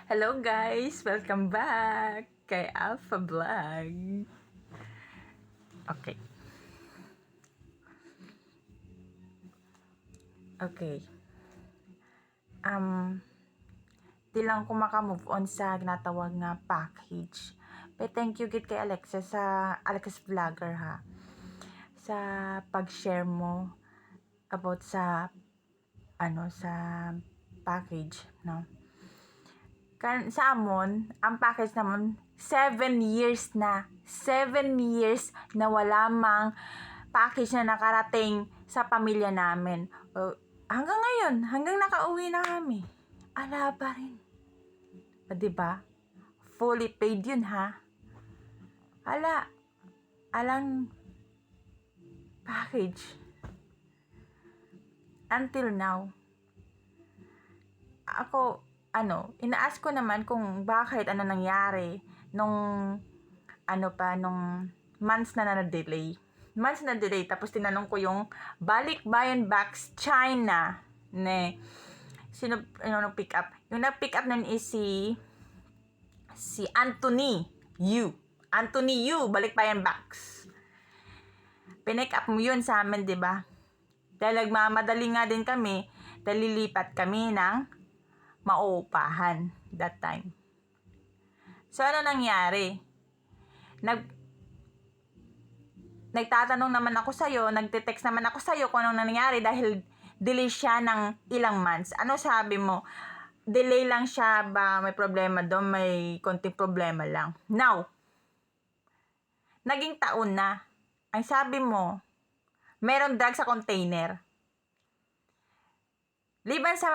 Hello guys! Welcome back kay Alpha Vlog. Okay. Okay. Di lang ko maka-move on sa ginatawag nga package. But thank you gid kay Alexa sa Alexa's Vlogger ha. Sa pag-share mo about sa sa package, no? Sa amon, ang package namon 7 years na. 7 years na wala mang package na nakarating sa pamilya namin. Hanggang ngayon, hanggang nakauwi na kami. Ala pa rin. Diba? Fully paid yun ha. Alang package. Until now. Ako, inaas ko naman kung bakit nangyari nung months na na-delay. Months na delay, tapos tinanong ko yung Balikbayan Box China sino pick up. Yung na-pick up nun is si Anthony Yu. Anthony Yu, Balikbayan Box. Pinick up mo yun sa amin, di ba? Dahil nagmamadali nga din kami, dahil lilipat kami ng mauupahan that time. So, ano nangyari? Nagtatanong naman ako sa'yo, nagte-text naman ako sa'yo kung anong nangyari dahil delay siya ng ilang months. Ano sabi mo? Delay lang siya ba? May problema doon? May konting problema lang. Now, naging taon na. Ang sabi mo, meron drugs sa container. Liban sa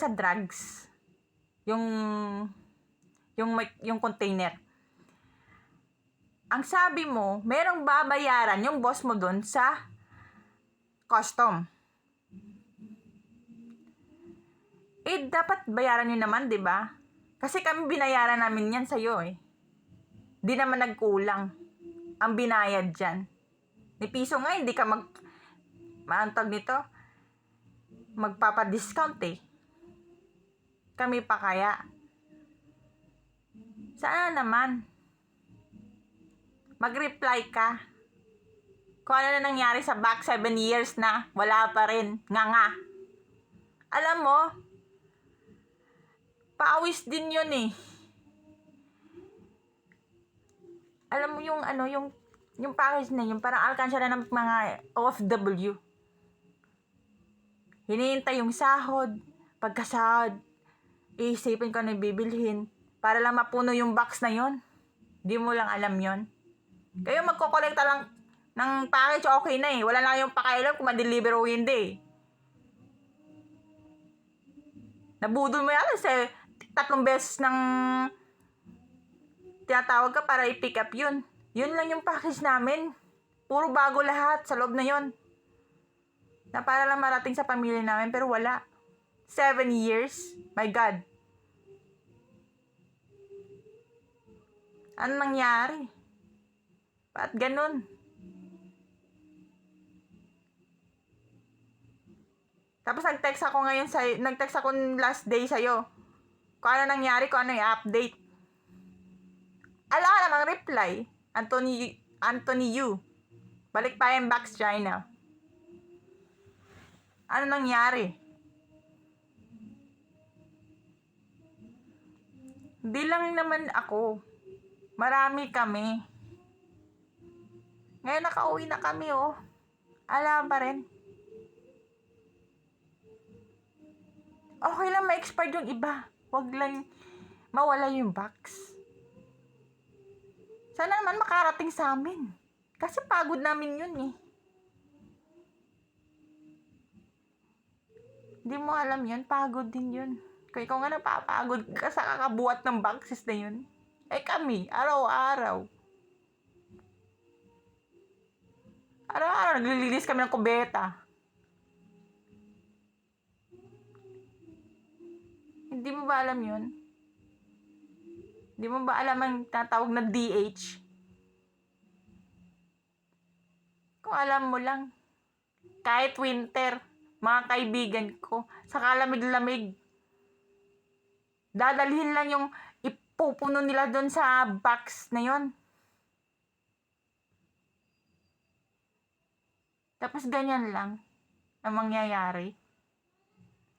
drugs, yung container. Ang sabi mo, merong babayaran yung boss mo doon sa custom. Dapat bayaran nyo naman, di ba? Kasi kami binayaran namin yan sa'yo eh. Di naman nagkulang ang binayad dyan. Ni piso nga, hindi ka maantag nito, magpapadiscount eh. Kami pa kaya? Sana naman mag-reply ka. Kung ano na nangyari sa back 7 years na, wala pa rin. Nga. Alam mo, paawis din yun eh. Alam mo yung package na yun, parang alkansya na ng mga OFW. Hinihintay yung sahod. Pagkasahod, iisipin ko ano bibilhin para lang mapuno yung box na yun. Di mo lang alam yun. Kayo magkokolekta lang ng package, okay na eh. Wala na kayong pakailan kung ma-deliver o hindi. Nabudol mo yan kasi 3 beses ng tinatawag ka para i-pick up yun. Yun lang yung package namin. Puro bago lahat sa loob na yun. Na para lang marating sa pamilya namin, pero wala. 7 years? My God. Ano nangyari? Ba't ganun? Tapos nag-text ako last day sa'yo. Kung ano nangyari, kung ano yung update. Ala ka namang reply. Anthony Yu. Balikbayan Box China. Ano nangyari? Di lang naman ako. Marami kami. Ngayon nakauwi na kami oh. Alam pa rin. Okay lang ma-expired yung iba. Huwag lang mawala yung box. Sana naman makarating sa amin. Kasi pagod namin yun eh. Hindi mo alam yun, pagod din yun. Kung ikaw nga napapagod ka sa kakabuhat ng boxes na yun. Kami, araw-araw. Araw-araw, naglilinis kami ng kubeta. Hindi mo ba alam yun? Hindi mo ba alam ang tatawag na DH? Kung alam mo lang. Kahit winter, mga kaibigan ko, sa kalamig-lamig. Dadalhin lang yung ipupuno nila doon sa box na yon. Tapos ganyan lang ang mangyayari.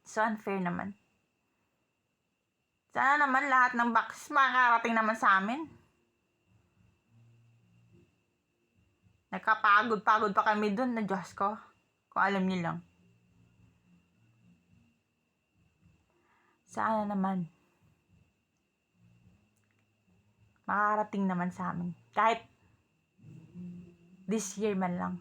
So unfair naman. Sana naman lahat ng box makakarating naman sa amin. Nagkapagod-pagod pa kami doon na Diyos ko. Kung alam niyo lang. Sana naman makakarating naman sa amin. Kahit this year man lang.